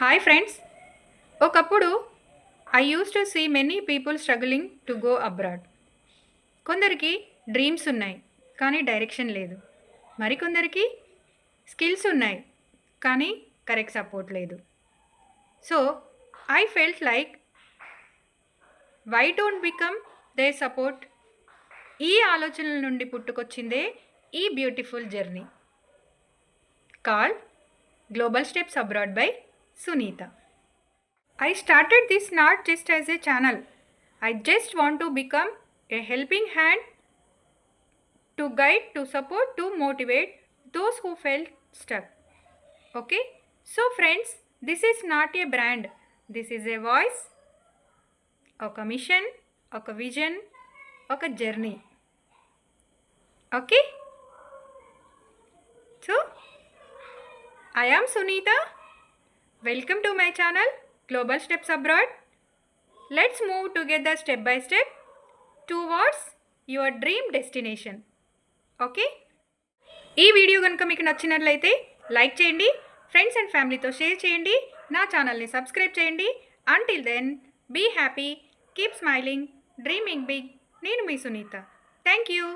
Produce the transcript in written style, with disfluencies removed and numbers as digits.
Hi friends, ఒకప్పుడు I use to see many people struggling to go abroad. కొందరికి dreams ఉన్నాయి కానీ direction లేదు. మరికొందరికి స్కిల్స్ ఉన్నాయి కానీ కరెక్ట్ సపోర్ట్ లేదు. So I felt like why don't become the support. ఈ ఆలోచనల నుండి పుట్టుకొచ్చిందే ఈ beautiful journey called global steps abroad by Sunita. I started this not just as a channel. I just want to become a helping hand, to guide, to support, to motivate those who felt stuck. Okay? So friends, this is not a brand. This is a voice, a mission, a vision, a journey. Okay? So, I am Sunita. Welcome to my channel Global Steps Abroad. Let's move together step by step towards your dream destination. Okay, ఈ video కనుక మీకు నచ్చినట్లయితే like చేయండి, friends and ఫ్యామిలీతో share చేయండి, నా ఛానల్ని subscribe చేయండి. Until then be happy, keep smiling, dreaming big. నేను మీ సునీత. Thank you.